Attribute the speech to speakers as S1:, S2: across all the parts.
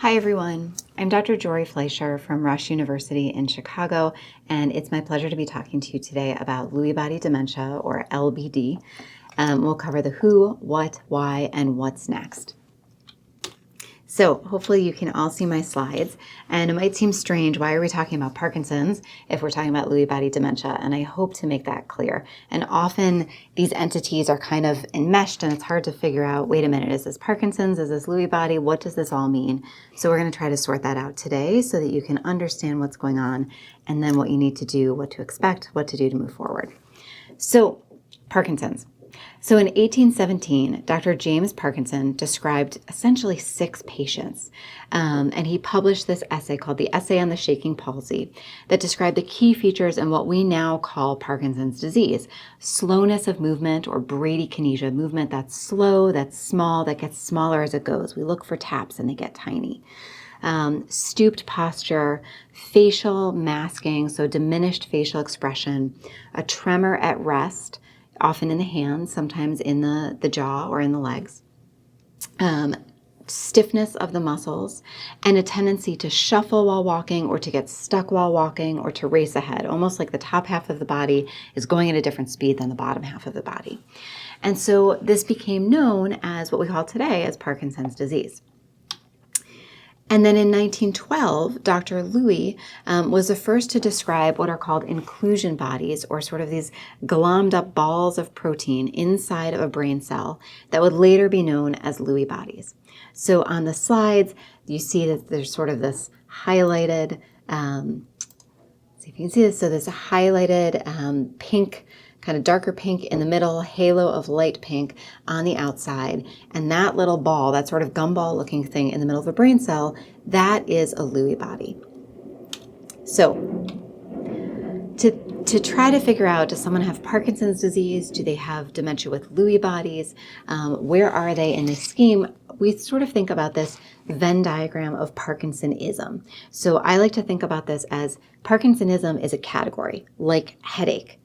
S1: Hi everyone, I'm Dr. Jori Fleisher from Rush University in Chicago, and it's my pleasure to be talking to you today about Lewy Body Dementia, or LBD. We'll cover the who, what, why, and what's next. So hopefully you can all see my slides, and it might seem strange, why are we talking about Parkinson's if we're talking about Lewy body dementia? And I hope to make that clear. And often these entities are kind of enmeshed and it's hard to figure out, wait a minute, is this Parkinson's? Is this Lewy body? What does this all mean? So we're going to try to sort that out today so that you can understand what's going on and then what you need to do, what to expect, what to do to move forward. So Parkinson's. So in 1817, Dr. James Parkinson described essentially 6 patients, and he published this essay called The Essay on the Shaking Palsy that described the key features in what we now call Parkinson's disease: slowness of movement, or bradykinesia, movement that's slow, that's small, that gets smaller as it goes. We look for taps and they get tiny. Stooped posture, facial masking, so diminished facial expression, a tremor at rest, often in the hands, sometimes in the jaw or in the legs, stiffness of the muscles, and a tendency to shuffle while walking or to get stuck while walking or to race ahead, almost like the top half of the body is going at a different speed than the bottom half of the body. And so this became known as what we call today as Parkinson's disease. And then in 1912, Dr. Lewy was the first to describe what are called inclusion bodies, or sort of these glommed up balls of protein inside of a brain cell that would later be known as Lewy bodies. So on the slides, you see that there's sort of this highlighted, see if you can see this, so there's a highlighted pink, kind of darker pink in the middle, halo of light pink on the outside. And that little ball, that sort of gumball looking thing in the middle of a brain cell, that is a Lewy body. So to try to figure out, does someone have Parkinson's disease? Do they have dementia with Lewy bodies? Where are they in this scheme? We sort of think about this Venn diagram of Parkinsonism. So I like to think about this as Parkinsonism is a category, like headache.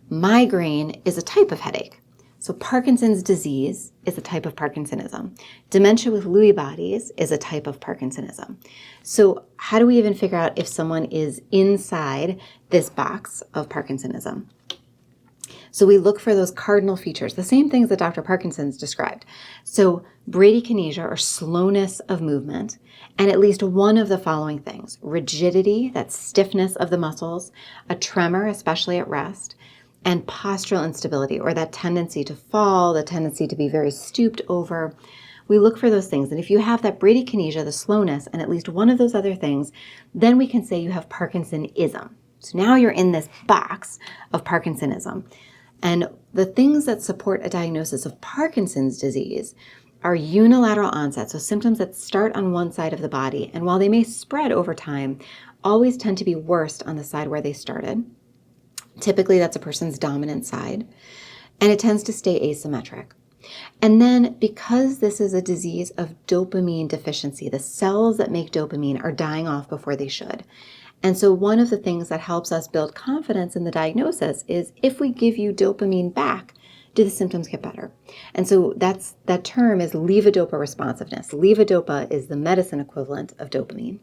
S1: Migraine is a type of headache. So Parkinson's disease is a type of Parkinsonism. Dementia with Lewy bodies is a type of Parkinsonism. So how do we even figure out if someone is inside this box of Parkinsonism? So we look for those cardinal features, the same things that Dr. Parkinson's described. So bradykinesia, or slowness of movement, and at least one of the following things: rigidity, that's stiffness of the muscles, a tremor, especially at rest, and postural instability, or that tendency to fall, the tendency to be very stooped over. We look for those things. And if you have that bradykinesia, the slowness, and at least one of those other things, then we can say you have Parkinsonism. So now you're in this box of Parkinsonism. And the things that support a diagnosis of Parkinson's disease are unilateral onset, so symptoms that start on one side of the body, and while they may spread over time, always tend to be worst on the side where they started. Typically, that's a person's dominant side, and it tends to stay asymmetric. And then, because this is a disease of dopamine deficiency, the cells that make dopamine are dying off before they should. And so one of the things that helps us build confidence in the diagnosis is, if we give you dopamine back, do the symptoms get better? And so that term is levodopa responsiveness. Levodopa is the medicine equivalent of dopamine.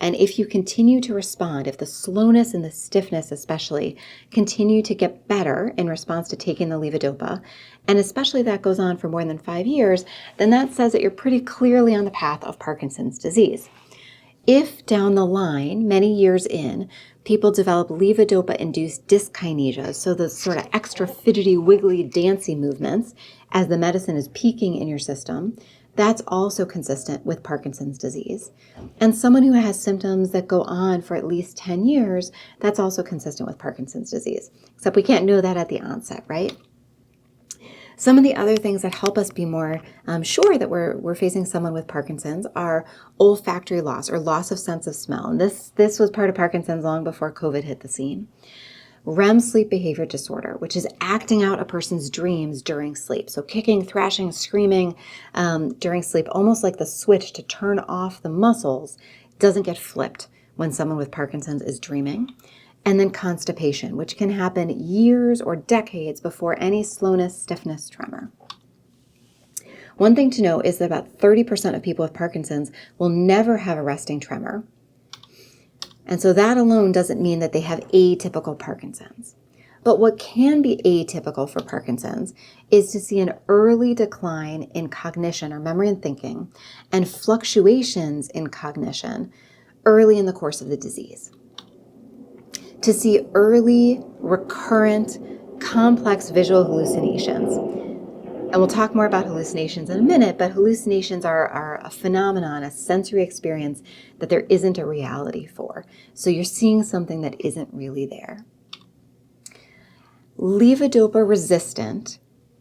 S1: And if you continue to respond, if the slowness and the stiffness especially continue to get better in response to taking the levodopa, and especially that goes on for more than 5 years, then that says that you're pretty clearly on the path of Parkinson's disease. If down the line, many years in, people develop levodopa-induced dyskinesia, so the sort of extra fidgety, wiggly, dancy movements as the medicine is peaking in your system, that's also consistent with Parkinson's disease. And someone who has symptoms that go on for at least 10 years, that's also consistent with Parkinson's disease. Except we can't know that at the onset, right? Some of the other things that help us be more sure that we're facing someone with Parkinson's are olfactory loss, or loss of sense of smell. And this was part of Parkinson's long before COVID hit the scene. REM sleep behavior disorder, which is acting out a person's dreams during sleep. So kicking, thrashing, screaming during sleep, almost like the switch to turn off the muscles doesn't get flipped when someone with Parkinson's is dreaming. And then constipation, which can happen years or decades before any slowness, stiffness, tremor. One thing to know is that about 30% of people with Parkinson's will never have a resting tremor. And so that alone doesn't mean that they have atypical Parkinson's. But what can be atypical for Parkinson's is to see an early decline in cognition or memory and thinking and fluctuations in cognition early in the course of the disease. To see early, recurrent, complex visual hallucinations. And we'll talk more about hallucinations in a minute, but hallucinations are a phenomenon, a sensory experience that there isn't a reality for. So you're seeing something that isn't really there. Levodopa-resistant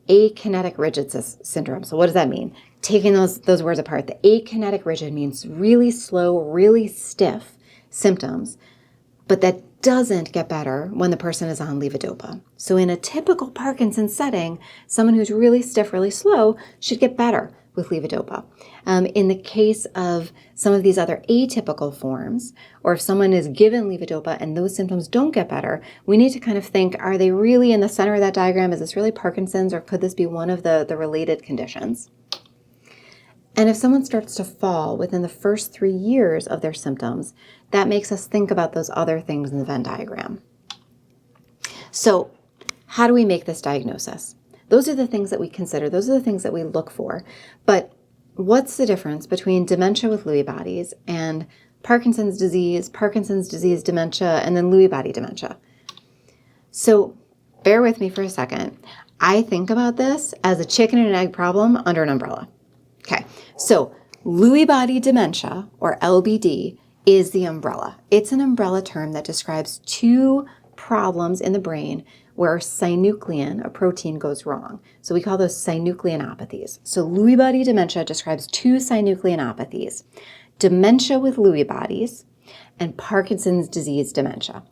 S1: akinetic rigid syndrome. So what does that mean? Taking those words apart, the akinetic rigid means really slow, really stiff symptoms, but that doesn't get better when the person is on levodopa. So in a typical Parkinson's setting, someone who's really stiff, really slow should get better with levodopa. In the case of some of these other atypical forms, or if someone is given levodopa and those symptoms don't get better, we need to kind of think, are they really in the center of that diagram? Is this really Parkinson's, or could this be one of the related conditions? And if someone starts to fall within the first 3 years of their symptoms, that makes us think about those other things in the Venn diagram. So how do we make this diagnosis? Those are the things that we consider. Those are the things that we look for. But what's the difference between dementia with Lewy bodies and Parkinson's disease dementia, and then Lewy body dementia? So bear with me for a second. I think about this as a chicken and egg problem under an umbrella. Okay, so Lewy body dementia, or LBD, is the umbrella. It's an umbrella term that describes two problems in the brain where synuclein, a protein, goes wrong. So we call those synucleinopathies. So Lewy body dementia describes two synucleinopathies: dementia with Lewy bodies and Parkinson's disease dementia.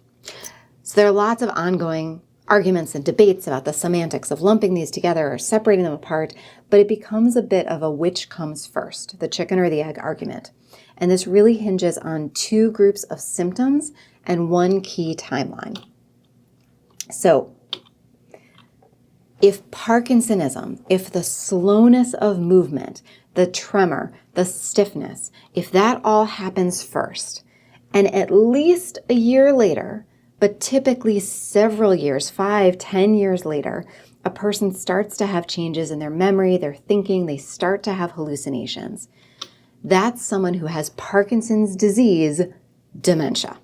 S1: So there are lots of ongoing arguments and debates about the semantics of lumping these together or separating them apart, but it becomes a bit of a which comes first, the chicken or the egg argument. And this really hinges on two groups of symptoms and one key timeline. So if Parkinsonism, if the slowness of movement, the tremor, the stiffness, if that all happens first, and at least a year later, but typically several years, 5, 10 years later, a person starts to have changes in their memory, their thinking, they start to have hallucinations. That's someone who has Parkinson's disease dementia.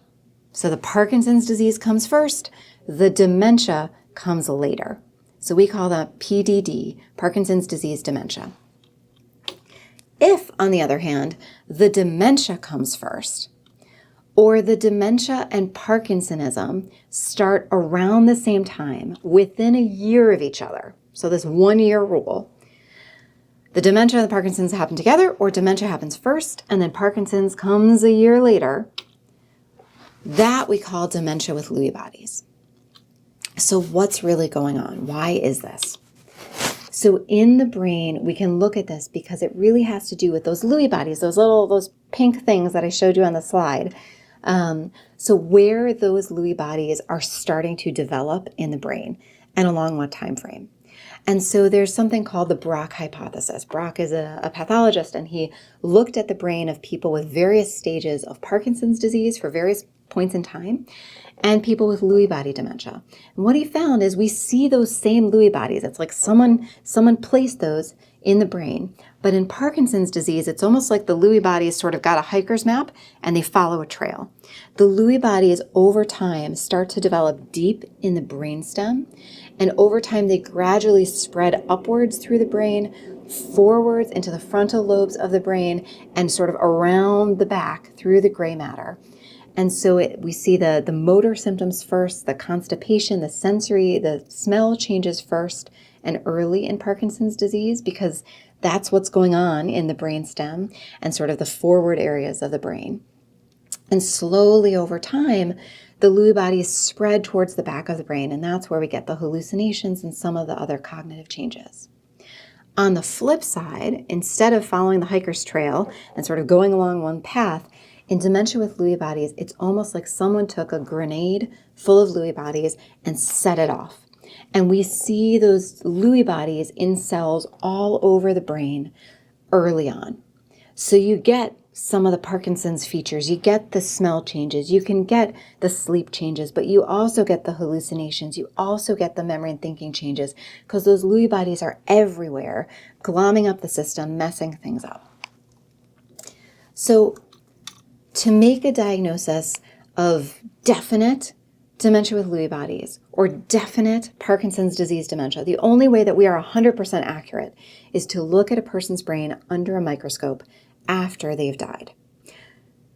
S1: So the Parkinson's disease comes first, the dementia comes later. So we call that PDD, Parkinson's disease dementia. If, on the other hand, the dementia comes first, or the dementia and Parkinsonism start around the same time, within a year of each other, so this 1 year rule, the dementia and the Parkinson's happen together, or dementia happens first and then Parkinson's comes a year later, that we call dementia with Lewy bodies. So what's really going on? Why is this? So in the brain, we can look at this because it really has to do with those Lewy bodies, those pink things that I showed you on the slide. So where those Lewy bodies are starting to develop in the brain and along what time frame. And so there's something called the Brock hypothesis. Brock is a pathologist, and he looked at the brain of people with various stages of Parkinson's disease for various points in time, and people with Lewy body dementia. And what he found is we see those same Lewy bodies. It's like someone placed those in the brain. But in Parkinson's disease, it's almost like the Lewy bodies sort of got a hiker's map and they follow a trail. The Lewy bodies over time start to develop deep in the brainstem, and over time they gradually spread upwards through the brain, forwards into the frontal lobes of the brain, and sort of around the back through the gray matter. And so we see the motor symptoms first, the constipation, the sensory, the smell changes first and early in Parkinson's disease, because that's what's going on in the brainstem and sort of the forward areas of the brain. And slowly over time, the Lewy bodies spread towards the back of the brain, and that's where we get the hallucinations and some of the other cognitive changes. On the flip side, instead of following the hiker's trail and sort of going along one path, in dementia with Lewy bodies, it's almost like someone took a grenade full of Lewy bodies and set it off. And we see those Lewy bodies in cells all over the brain early on. So you get some of the Parkinson's features, you get the smell changes, you can get the sleep changes, but you also get the hallucinations, you also get the memory and thinking changes, because those Lewy bodies are everywhere, glomming up the system, messing things up. So to make a diagnosis of definite dementia with Lewy bodies or definite Parkinson's disease dementia, the only way that we are 100% accurate is to look at a person's brain under a microscope after they've died.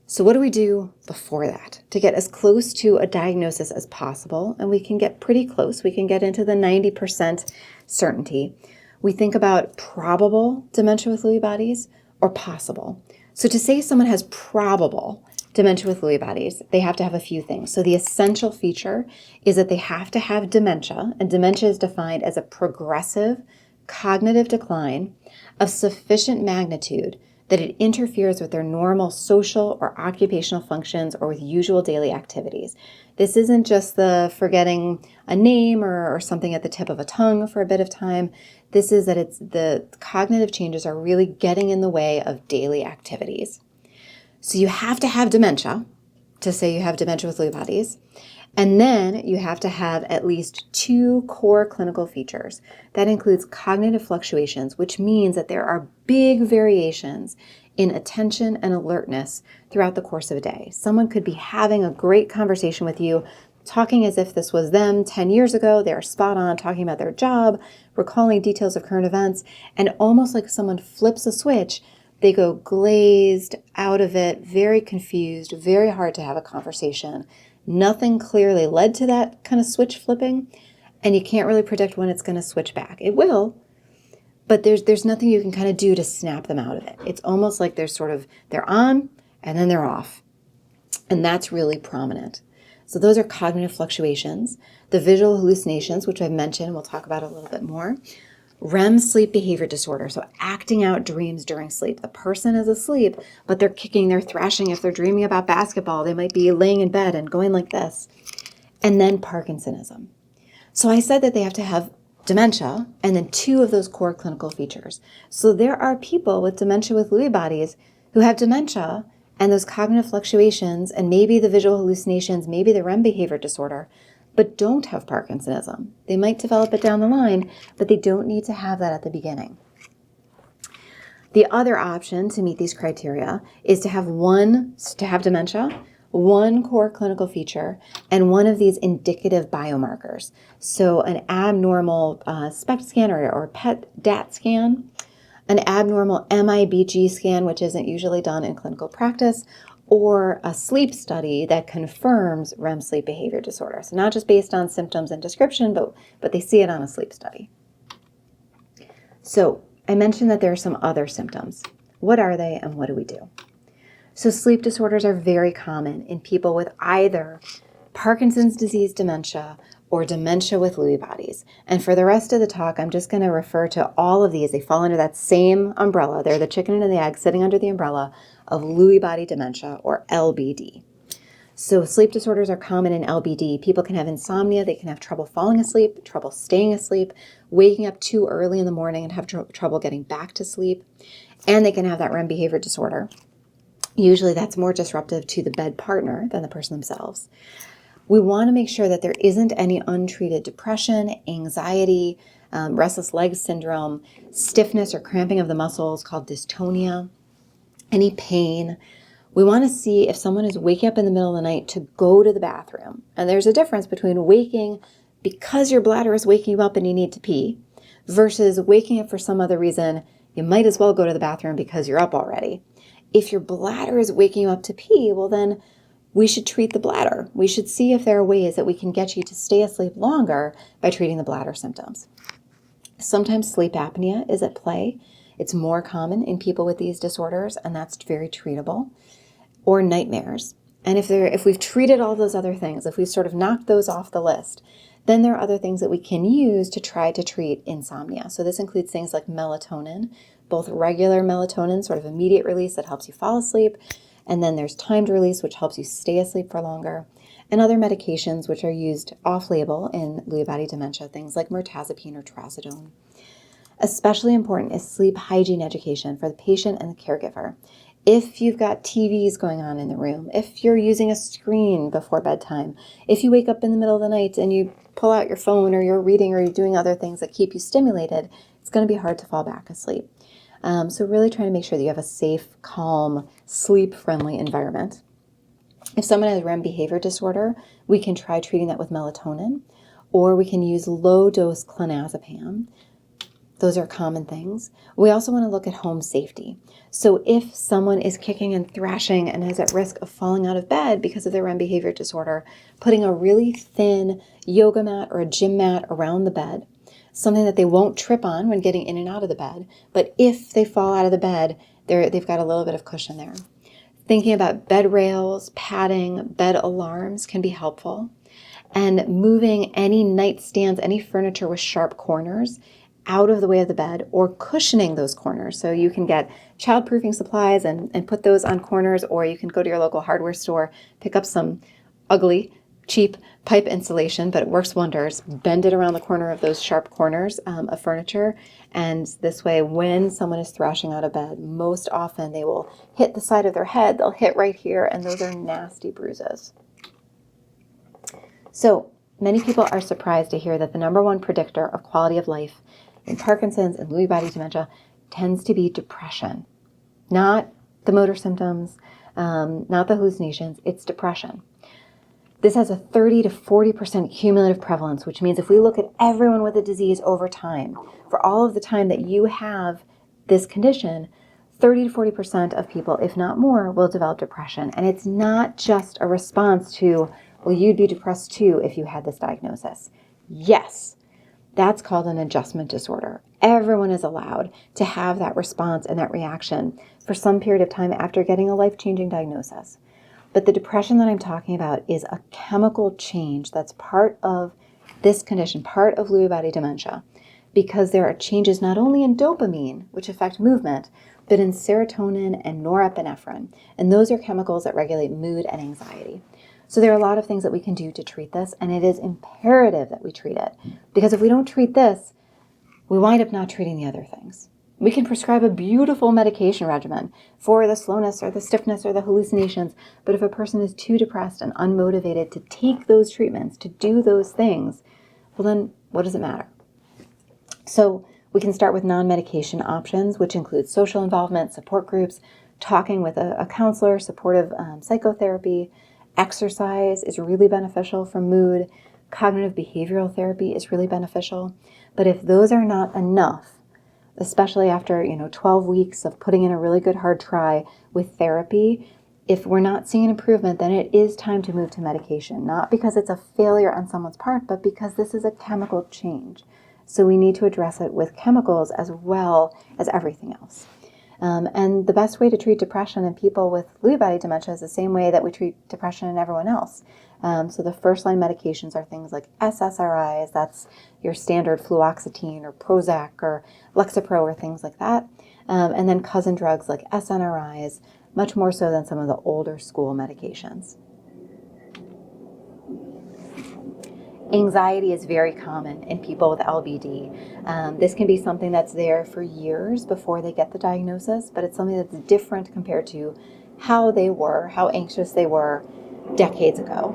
S1: So what do we do before that to get as close to a diagnosis as possible? And we can get pretty close. We can get into the 90% certainty. We think about probable dementia with Lewy bodies or possible. So to say someone has probable dementia with Lewy bodies, they have to have a few things. So the essential feature is that they have to have dementia, and dementia is defined as a progressive cognitive decline of sufficient magnitude that it interferes with their normal social or occupational functions or with usual daily activities. This isn't just the forgetting a name or something at the tip of a tongue for a bit of time. This is that it's the cognitive changes are really getting in the way of daily activities. So you have to have dementia to say you have dementia with Lewy bodies. And then you have to have at least 2 core clinical features. That includes cognitive fluctuations, which means that there are big variations in attention and alertness throughout the course of a day. Someone could be having a great conversation with you, talking as if this was them 10 years ago. They're spot on, talking about their job, recalling details of current events, and almost like someone flips a switch, they go glazed, out of it, very confused, very hard to have a conversation. Nothing clearly led to that kind of switch flipping, and you can't really predict when it's going to switch back. It will, but there's nothing you can kind of do to snap them out of it. It's almost like they're on and then they're off, and that's really prominent. So those are cognitive fluctuations. The visual hallucinations, which I've mentioned, we'll talk about a little bit more. REM sleep behavior disorder, so acting out dreams during sleep. The person is asleep, but they're kicking, they're thrashing. If they're dreaming about basketball, they might be laying in bed and going like this. And then Parkinsonism. So I said that they have to have dementia and then 2 of those core clinical features. So there are people with dementia with Lewy bodies who have dementia and those cognitive fluctuations and maybe the visual hallucinations, maybe the REM behavior disorder, but don't have Parkinsonism. They might develop it down the line, but they don't need to have that at the beginning. The other option to meet these criteria is to have dementia, 1 core clinical feature, and 1 of these indicative biomarkers. So an abnormal SPECT scan or PET-DAT scan, an abnormal MIBG scan, which isn't usually done in clinical practice, or a sleep study that confirms REM sleep behavior disorder. So not just based on symptoms and description, but they see it on a sleep study. So I mentioned that there are some other symptoms. What are they and what do we do? So sleep disorders are very common in people with either Parkinson's disease dementia or dementia with Lewy bodies. And for the rest of the talk, I'm just going to refer to all of these. They fall under that same umbrella. They're the chicken and the egg sitting under the umbrella of Lewy body dementia, or LBD. So sleep disorders are common in LBD. People can have insomnia. They can have trouble falling asleep, trouble staying asleep, waking up too early in the morning and have trouble getting back to sleep. And they can have that REM behavior disorder. Usually that's more disruptive to the bed partner than the person themselves. We want to make sure that there isn't any untreated depression, anxiety, restless leg syndrome, stiffness or cramping of the muscles called dystonia, any pain. We want to see if someone is waking up in the middle of the night to go to the bathroom. And there's a difference between waking because your bladder is waking you up and you need to pee versus waking up for some other reason. You might as well go to the bathroom because you're up already. If your bladder is waking you up to pee, well then we should treat the bladder. We should see if there are ways that we can get you to stay asleep longer by treating the bladder symptoms. Sometimes sleep apnea is at play. It's more common in people with these disorders, and that's very treatable. Or nightmares. And if we've treated all those other things, if we've sort of knocked those off the list, then there are other things that we can use to try to treat insomnia. So this includes things like melatonin, both regular melatonin, sort of immediate release that helps you fall asleep, and then there's timed release, which helps you stay asleep for longer. and other medications which are used off-label in Lewy body dementia, things like mirtazapine or trazodone. Especially important is sleep hygiene education for the patient and the caregiver. If you've got TVs going on in the room, if you're using a screen before bedtime, if you wake up in the middle of the night and you pull out your phone or you're reading or you're doing other things that keep you stimulated, it's going to be hard to fall back asleep. So really trying to make sure that you have a safe, calm, sleep-friendly environment. If someone has REM behavior disorder, we can try treating that with melatonin, or we can use low-dose clonazepam. Those are common things. We also want to look at home safety. So if someone is kicking and thrashing and is at risk of falling out of bed because of their REM behavior disorder, putting a really thin yoga mat or a gym mat around the bed, something that they won't trip on when getting in and out of the bed, but if they fall out of the bed, they've got a little bit of cushion there. Thinking about bed rails, padding, bed alarms can be helpful. And moving any nightstands, any furniture with sharp corners out of the way of the bed, or cushioning those corners. So you can get childproofing supplies and put those on corners, or you can go to your local hardware store, pick up some ugly, cheap pipe insulation, but it works wonders. Bend it around the corner of those sharp corners of furniture. And this way, when someone is thrashing out of bed, most often they will hit the side of their head, they'll hit right here, and those are nasty bruises. So many people are surprised to hear that the number one predictor of quality of life in Parkinson's and Lewy body dementia tends to be depression. Not the motor symptoms, not the hallucinations, it's depression. This has a 30 to 40% cumulative prevalence, which means if we look at everyone with the disease over time, for all of the time that you have this condition, 30 to 40% of people, if not more, will develop depression. And it's not just a response to, well, you'd be depressed too if you had this diagnosis. Yes, that's called an adjustment disorder. Everyone is allowed to have that response and that reaction for some period of time after getting a life-changing diagnosis. But the depression that I'm talking about is a chemical change that's part of this condition, part of Lewy body dementia, because there are changes not only in dopamine, which affect movement, but in serotonin and norepinephrine. And those are chemicals that regulate mood and anxiety. So there are a lot of things that we can do to treat this, and it is imperative that we treat it. Because if we don't treat this, we wind up not treating the other things. We can prescribe a beautiful medication regimen for the slowness or the stiffness or the hallucinations, but if a person is too depressed and unmotivated to take those treatments, to do those things, well then, what does it matter? So we can start with non-medication options, which include social involvement, support groups, talking with a counselor, supportive psychotherapy. Exercise is really beneficial for mood. Cognitive behavioral therapy is really beneficial. But if those are not enough, especially after 12 weeks of putting in a really good hard try with therapy, if we're not seeing an improvement, then it is time to move to medication. Not because it's a failure on someone's part, but because this is a chemical change. So we need to address it with chemicals as well as everything else. And the best way to treat depression in people with Lewy body dementia is the same way that we treat depression in everyone else. So the first line medications are things like SSRIs, that's your standard fluoxetine or Prozac or Lexapro or things like that. And then cousin drugs like SNRIs, much more so than some of the older school medications. Anxiety is very common in people with LBD. This can be something that's there for years before they get the diagnosis, but it's something that's different compared to how they were, how anxious they were decades ago.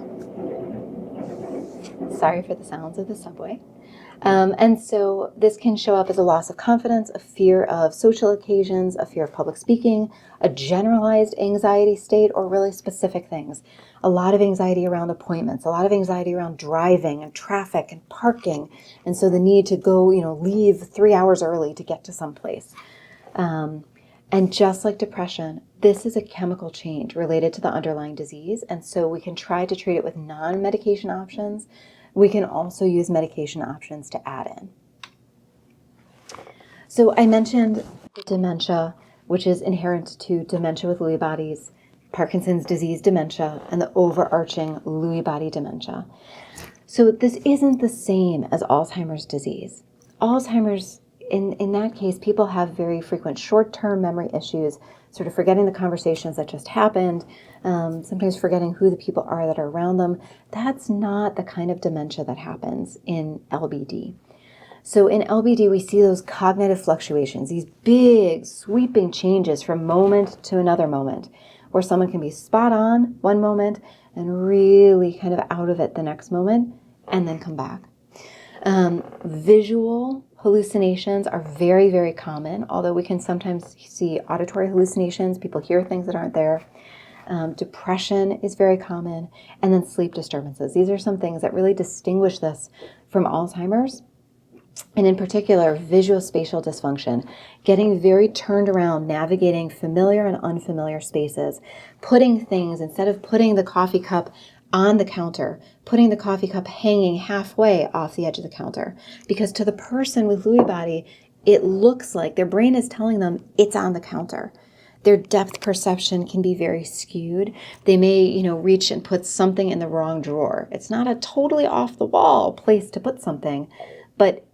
S1: Sorry for the sounds of the subway. And so this can show up as a loss of confidence, a fear of social occasions, a fear of public speaking, a generalized anxiety state, or really specific things. A lot of anxiety around appointments, a lot of anxiety around driving and traffic and parking. And so the need to go, leave 3 hours early to get to someplace. And just like depression, this is a chemical change related to the underlying disease. And so we can try to treat it with non-medication options. We can also use medication options to add in. So I mentioned dementia, which is inherent to dementia with Lewy bodies, Parkinson's disease dementia, and the overarching Lewy body dementia. So this isn't the same as Alzheimer's disease. Alzheimer's, in that case, people have very frequent short-term memory issues. sort of forgetting the conversations that just happened, sometimes forgetting who the people are that are around them. That's not the kind of dementia that happens in LBD. So in LBD, we see those cognitive fluctuations, these big sweeping changes from moment to another moment, where someone can be spot on one moment and really kind of out of it the next moment, and then come back. Visual hallucinations are very, very common, although we can sometimes see auditory hallucinations. People hear things that aren't there. Depression is very common, and then sleep disturbances. These are some things that really distinguish this from Alzheimer's. And in particular, visual spatial dysfunction, getting very turned around, navigating familiar and unfamiliar spaces, putting things, instead of putting the coffee cup on the counter, putting the coffee cup hanging halfway off the edge of the counter. Because to the person with Lewy body, it looks like their brain is telling them it's on the counter. Their depth perception can be very skewed. They may, reach and put something in the wrong drawer. It's not a totally off the wall place to put something, but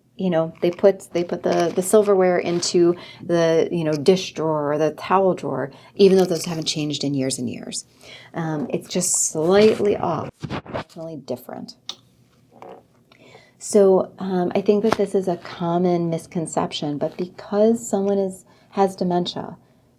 S1: they put the silverware into the, dish drawer or the towel drawer, even though those haven't changed in years and years. It's just slightly off, definitely different. So I think that this is a common misconception, but because someone has dementia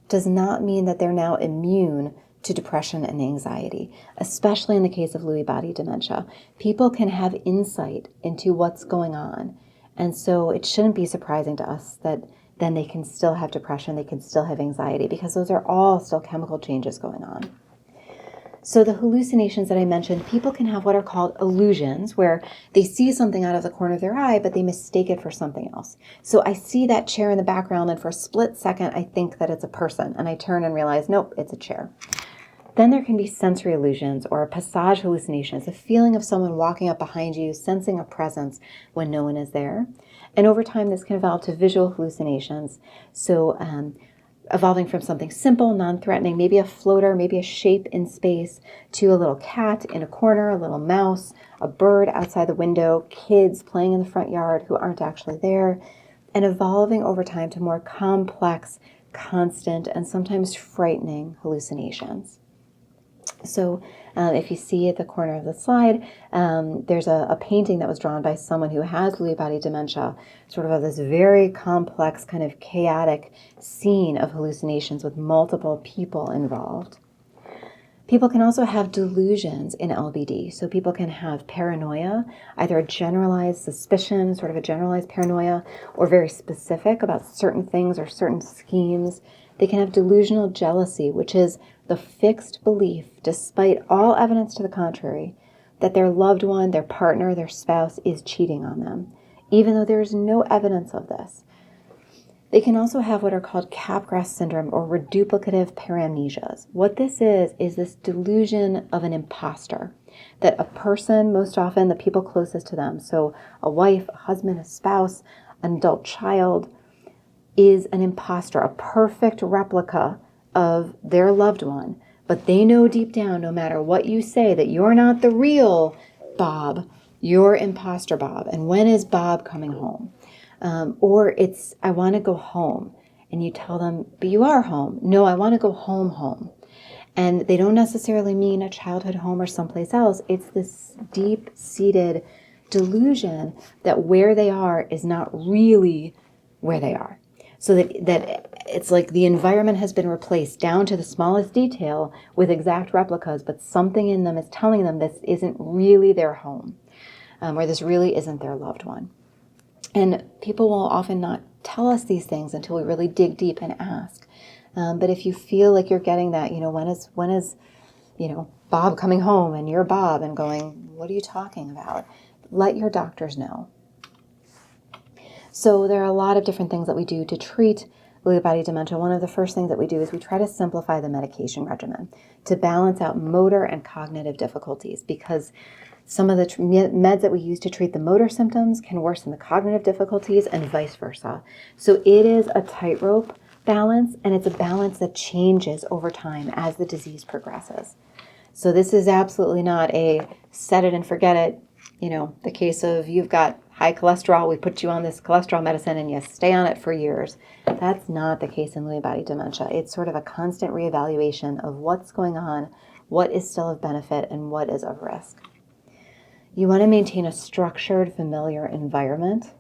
S1: does not mean that they're now immune to depression and anxiety, especially in the case of Lewy body dementia. People can have insight into what's going on. And so it shouldn't be surprising to us that then they can still have depression, they can still have anxiety, because those are all still chemical changes going on. So the hallucinations that I mentioned, people can have what are called illusions, where they see something out of the corner of their eye, but they mistake it for something else. So I see that chair in the background, and for a split second, I think that it's a person, and I turn and realize, nope, it's a chair. Then there can be sensory illusions or passage hallucinations, the feeling of someone walking up behind you, sensing a presence when no one is there. And over time, this can evolve to visual hallucinations. So evolving from something simple, non-threatening, maybe a floater, maybe a shape in space, to a little cat in a corner, a little mouse, a bird outside the window, kids playing in the front yard who aren't actually there, and evolving over time to more complex, constant, and sometimes frightening hallucinations. So if you see at the corner of the slide, there's a painting that was drawn by someone who has Lewy body dementia, sort of this very complex, kind of chaotic scene of hallucinations with multiple people involved. People can also have delusions in LBD. So people can have paranoia, either a generalized suspicion, sort of a generalized paranoia, or very specific about certain things or certain schemes. They can have delusional jealousy, which is the fixed belief, despite all evidence to the contrary, that their loved one, their partner, their spouse is cheating on them, even though there is no evidence of this. They can also have what are called Capgras syndrome or reduplicative paramnesias. What this is this delusion of an imposter, that a person, most often the people closest to them, so a wife, a husband, a spouse, an adult child, is an imposter, a perfect replica of their loved one. But they know deep down, no matter what you say, that you're not the real Bob, you're imposter Bob. And when is Bob coming home? Or it's, I want to go home. And you tell them, but you are home. No, I want to go home. And they don't necessarily mean a childhood home or someplace else. It's this deep-seated delusion that where they are is not really where they are. So that it's like the environment has been replaced down to the smallest detail with exact replicas, but something in them is telling them this isn't really their home, or this really isn't their loved one. And people will often not tell us these things until we really dig deep and ask. But if you feel like you're getting that, when is Bob coming home and you're Bob and going, what are you talking about? Let your doctors know. So there are a lot of different things that we do to treat Lewy body dementia. One of the first things that we do is we try to simplify the medication regimen to balance out motor and cognitive difficulties, because some of the meds that we use to treat the motor symptoms can worsen the cognitive difficulties and vice versa. So it is a tightrope balance, and it's a balance that changes over time as the disease progresses. So this is absolutely not a set it and forget it, the case of you've got high cholesterol, we put you on this cholesterol medicine and you stay on it for years. That's not the case in Lewy body dementia. It's sort of a constant reevaluation of what's going on, what is still of benefit, and what is of risk. You want to maintain a structured, familiar environment.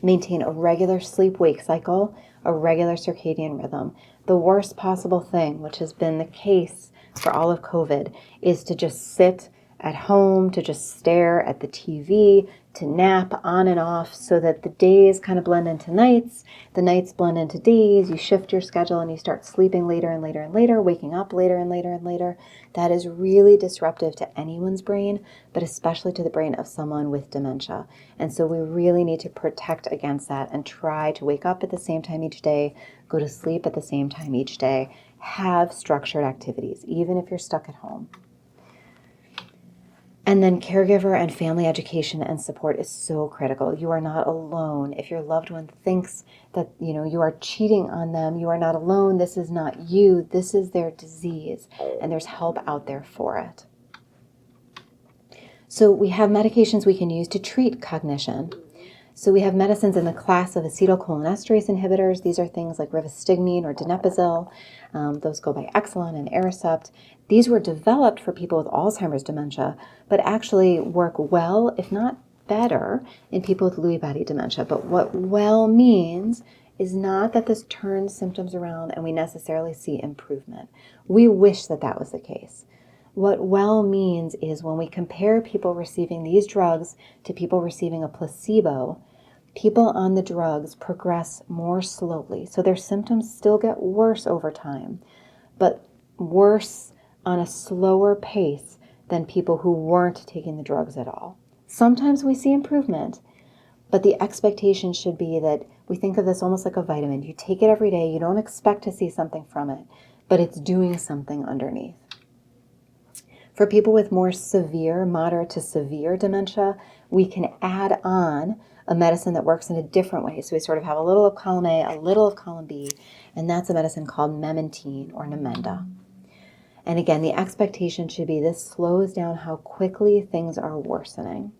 S1: Maintain a regular sleep-wake cycle, a regular circadian rhythm. The worst possible thing, which has been the case for all of COVID, is to just sit at home, to just stare at the TV, to nap on and off so that the days kind of blend into nights, the nights blend into days, you shift your schedule and you start sleeping later and later and later, waking up later and later and later. That is really disruptive to anyone's brain, but especially to the brain of someone with dementia. And so we really need to protect against that and try to wake up at the same time each day, go to sleep at the same time each day, have structured activities, even if you're stuck at home. And then caregiver and family education and support is so critical. You are not alone. If your loved one thinks that, you are cheating on them, you are not alone. This is not you. This is their disease, and there's help out there for it. So we have medications we can use to treat cognition. So we have medicines in the class of acetylcholinesterase inhibitors. These are things like rivastigmine or donepezil. Those go by Exelon and Aricept. These were developed for people with Alzheimer's dementia, but actually work well, if not better, in people with Lewy body dementia. But what well means is not that this turns symptoms around and we necessarily see improvement. We wish that that was the case. What well means is when we compare people receiving these drugs to people receiving a placebo, people on the drugs progress more slowly. So their symptoms still get worse over time, but worse on a slower pace than people who weren't taking the drugs at all. Sometimes we see improvement, but the expectation should be that we think of this almost like a vitamin. You take it every day, you don't expect to see something from it, but it's doing something underneath. For people with more severe, moderate to severe dementia, we can add on a medicine that works in a different way. So we sort of have a little of column A, a little of column B, and that's a medicine called memantine or Namenda. And again, the expectation should be this slows down how quickly things are worsening.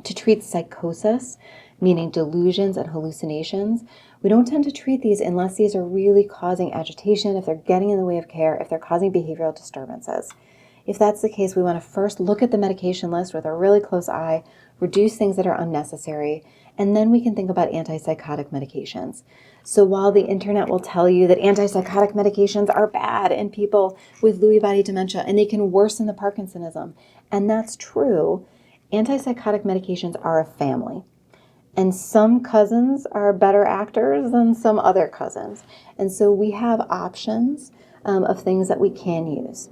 S1: To treat psychosis, meaning delusions and hallucinations, we don't tend to treat these unless these are really causing agitation, if they're getting in the way of care, if they're causing behavioral disturbances. If that's the case, we want to first look at the medication list with a really close eye, reduce things that are unnecessary, and then we can think about antipsychotic medications. So while the internet will tell you that antipsychotic medications are bad in people with Lewy body dementia and they can worsen the Parkinsonism, and that's true, antipsychotic medications are a family. And some cousins are better actors than some other cousins. And so we have options of things that we can use.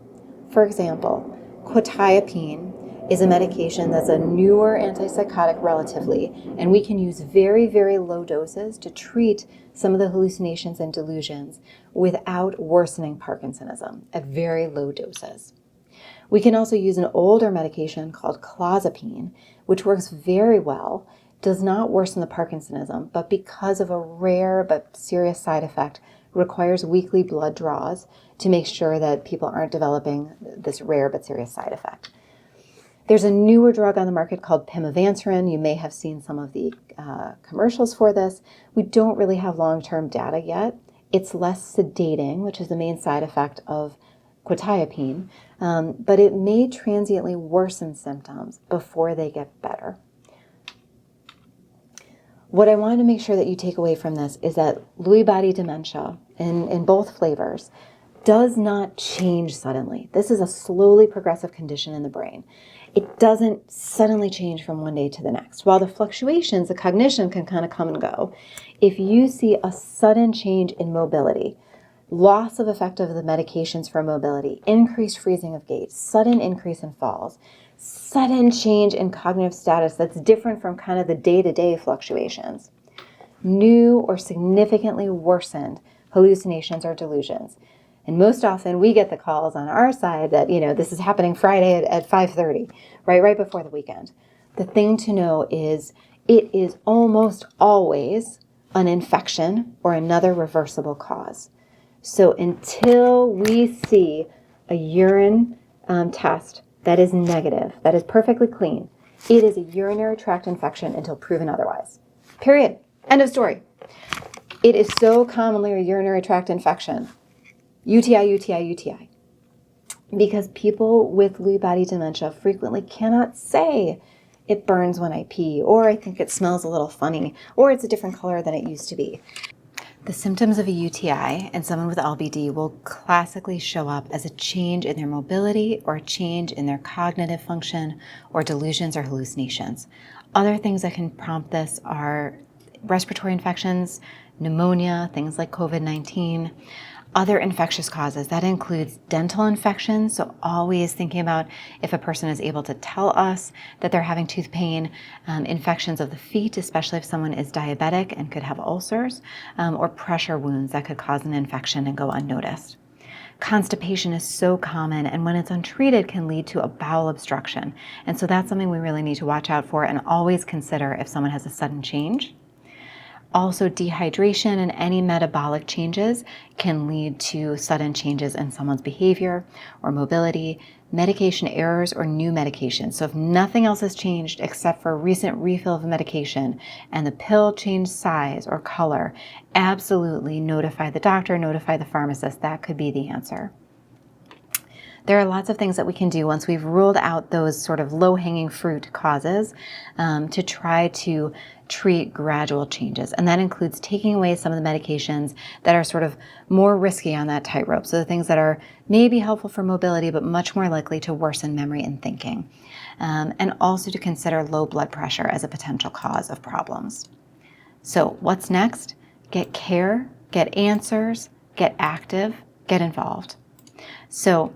S1: For example, quetiapine is a medication that's a newer antipsychotic relatively, and we can use very, very low doses to treat some of the hallucinations and delusions without worsening Parkinsonism at very low doses. We can also use an older medication called clozapine, which works very well, does not worsen the Parkinsonism, but because of a rare but serious side effect, requires weekly blood draws to make sure that people aren't developing this rare but serious side effect. There's a newer drug on the market called pimavanserin. You may have seen some of the commercials for this. We don't really have long-term data yet. It's less sedating, which is the main side effect of quetiapine, but it may transiently worsen symptoms before they get better. What I want to make sure that you take away from this is that Lewy body dementia, in both flavors, does not change suddenly. This is a slowly progressive condition in the brain. It doesn't suddenly change from one day to the next. While the fluctuations, the cognition can kind of come and go. If you see a sudden change in mobility, loss of effect of the medications for mobility, increased freezing of gait, sudden increase in falls, sudden change in cognitive status that's different from kind of the day-to-day fluctuations, new or significantly worsened hallucinations or delusions. And most often we get the calls on our side that, this is happening Friday at 5:30, right before the weekend. The thing to know is it is almost always an infection or another reversible cause. So until we see a urine test that is negative, that is perfectly clean, It is a urinary tract infection until proven otherwise. Period. End of story. It is so commonly a urinary tract infection. UTI, UTI, UTI. Because people with Lewy body dementia frequently cannot say it burns when I pee, or I think it smells a little funny, or it's a different color than it used to be. The symptoms of a UTI in someone with LBD will classically show up as a change in their mobility or a change in their cognitive function or delusions or hallucinations. Other things that can prompt this are respiratory infections, pneumonia, things like COVID-19, other infectious causes. That includes dental infections, so always thinking about if a person is able to tell us that they're having tooth pain, infections of the feet, especially if someone is diabetic and could have ulcers, or pressure wounds that could cause an infection and go unnoticed. Constipation is so common, and when it's untreated can lead to a bowel obstruction. And so that's something we really need to watch out for and always consider if someone has a sudden change. Also, dehydration and any metabolic changes can lead to sudden changes in someone's behavior or mobility, medication errors, or new medication. So if nothing else has changed except for a recent refill of medication and the pill changed size or color, absolutely notify the doctor, notify the pharmacist. That could be the answer. There are lots of things that we can do once we've ruled out those sort of low-hanging fruit causes to try to treat gradual changes. And that includes taking away some of the medications that are sort of more risky on that tightrope. So the things that are maybe helpful for mobility, but much more likely to worsen memory and thinking. And also to consider low blood pressure as a potential cause of problems. So what's next? Get care, get answers, get active, get involved. So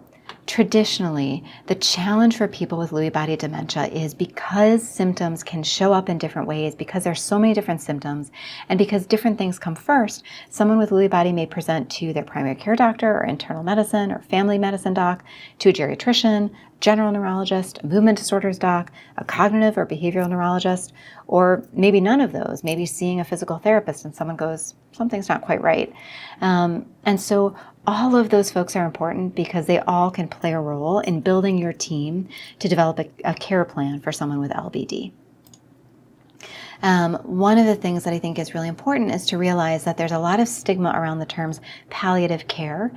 S1: traditionally, the challenge for people with Lewy body dementia is because symptoms can show up in different ways, because there's so many different symptoms, and because different things come first, someone with Lewy body may present to their primary care doctor or internal medicine or family medicine doc, to a geriatrician, general neurologist, a movement disorders doc, a cognitive or behavioral neurologist, or maybe none of those, maybe seeing a physical therapist and someone goes, something's not quite right. And so all of those folks are important because they all can play a role in building your team to develop a care plan for someone with LBD. One of the things that I think is really important is to realize that there's a lot of stigma around the terms palliative care.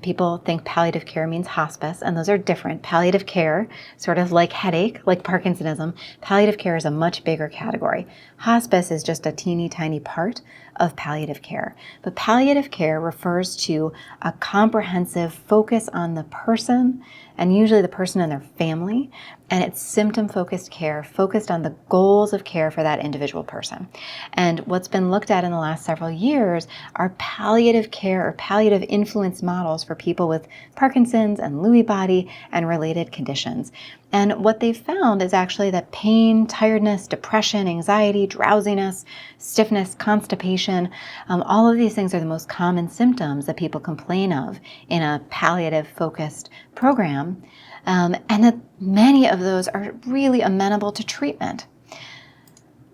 S1: People think palliative care means hospice, and those are different. Palliative care, sort of like headache, like Parkinsonism, palliative care is a much bigger category. Hospice is just a teeny tiny part of palliative care. But palliative care refers to a comprehensive focus on the person, and usually the person and their family, and it's symptom-focused care, focused on the goals of care for that individual person. And what's been looked at in the last several years are palliative care or palliative influence models for people with Parkinson's and Lewy body and related conditions. And what they've found is actually that pain, tiredness, depression, anxiety, drowsiness, stiffness, constipation, all of these things are the most common symptoms that people complain of in a palliative-focused program, and that many of those are really amenable to treatment.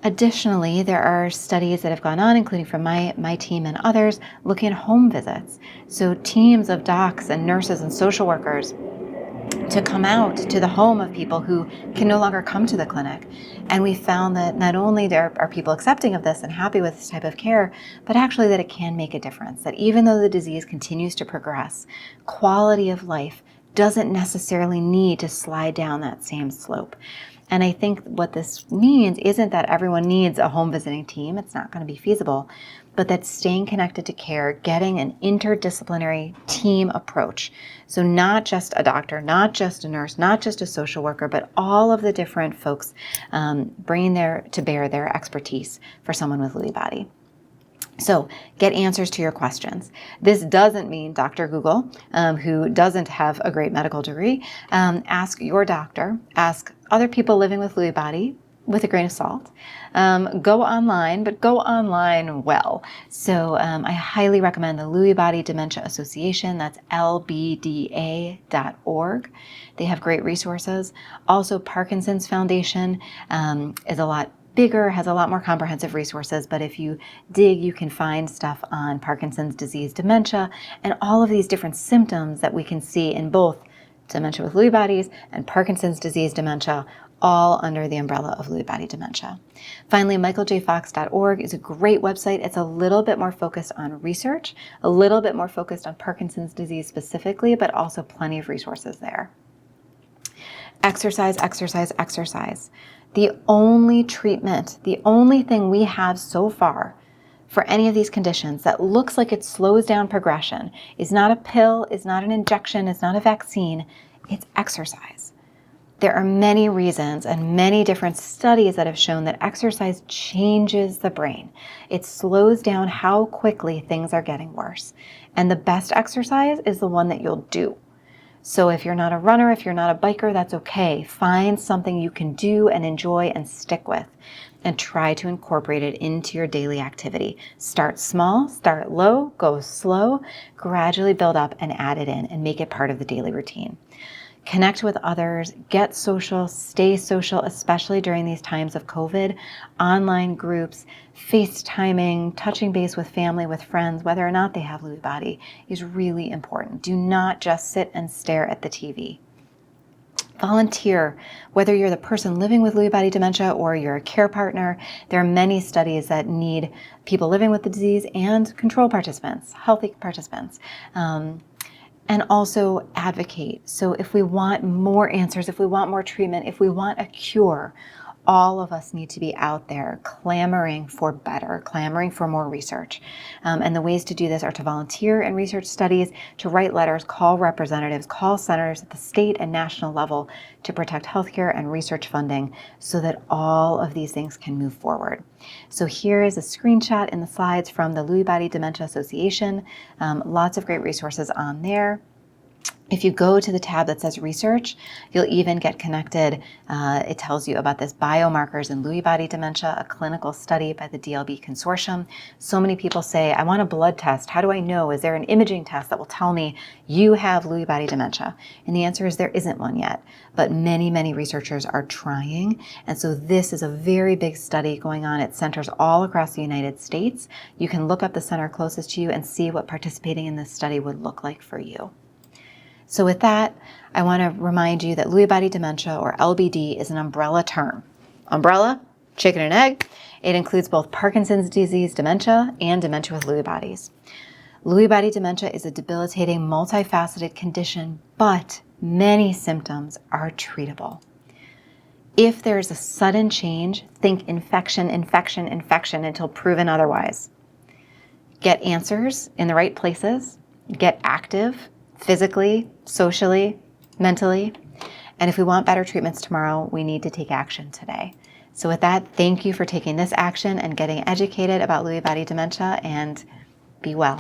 S1: Additionally, there are studies that have gone on, including from my team and others, looking at home visits. So teams of docs and nurses and social workers to come out to the home of people who can no longer come to the clinic. And we found that not only are people accepting of this and happy with this type of care, but actually that it can make a difference, that even though the disease continues to progress, quality of life doesn't necessarily need to slide down that same slope. And I think what this means isn't that everyone needs a home visiting team. It's not going to be feasible, but that staying connected to care, getting an interdisciplinary team approach. So not just a doctor, not just a nurse, not just a social worker, but all of the different folks bringing to bear their expertise for someone with Lewy body. So get answers to your questions. This doesn't mean Dr. Google, who doesn't have a great medical degree. Ask your doctor, ask other people living with Lewy body with a grain of salt. Go online, but go online well. So I highly recommend the Lewy Body Dementia Association. That's lbda.org. They have great resources. Also, Parkinson's Foundation is a lot bigger, has a lot more comprehensive resources, but if you dig, you can find stuff on Parkinson's disease dementia and all of these different symptoms that we can see in both dementia with Lewy bodies and Parkinson's disease dementia. all under the umbrella of Lewy Body Dementia. Finally, michaeljfox.org is a great website. It's a little bit more focused on research, a little bit more focused on Parkinson's disease specifically, but also plenty of resources there. Exercise, exercise, exercise. The only treatment, the only thing we have so far for any of these conditions that looks like it slows down progression is not a pill, is not an injection, is not a vaccine, it's exercise. There are many reasons and many different studies that have shown that exercise changes the brain. It slows down how quickly things are getting worse. And the best exercise is the one that you'll do. So if you're not a runner, if you're not a biker, that's okay. Find something you can do and enjoy and stick with, and try to incorporate it into your daily activity. Start small, start low, go slow, gradually build up and add it in and make it part of the daily routine. Connect with others, get social, stay social, especially during these times of COVID. Online groups, FaceTiming, touching base with family, with friends, whether or not they have Lewy body, is really important. Do not just sit and stare at the TV. Volunteer, whether you're the person living with Lewy body dementia or you're a care partner. There are many studies that need people living with the disease and control participants, healthy participants. And also advocate. So if we want more answers, if we want more treatment, if we want a cure, all of us need to be out there clamoring for better, clamoring for more research. And the ways to do this are to volunteer in research studies, to write letters, call representatives, call senators at the state and national level to protect healthcare and research funding so that all of these things can move forward. So here is a screenshot in the slides from the Lewy Body Dementia Association. Lots of great resources on there. If you go to the tab that says research, you'll even get connected. It tells you about this biomarkers in Lewy body dementia, a clinical study by the DLB consortium. So many people say, I want a blood test. How do I know? Is there an imaging test that will tell me you have Lewy body dementia? And the answer is there isn't one yet, but many, many researchers are trying. And so this is a very big study going on at centers all across the United States. You can look up the center closest to you and see what participating in this study would look like for you. So with that, I want to remind you that Lewy body dementia, or LBD, is an umbrella term. Umbrella, chicken and egg. It includes both Parkinson's disease dementia and dementia with Lewy bodies. Lewy body dementia is a debilitating, multifaceted condition, but many symptoms are treatable. If there is a sudden change, think infection, infection, infection until proven otherwise. Get answers in the right places. Get active. Physically, socially, mentally. And if we want better treatments tomorrow, we need to take action today. So with that, thank you for taking this action and getting educated about Lewy body dementia, and be well.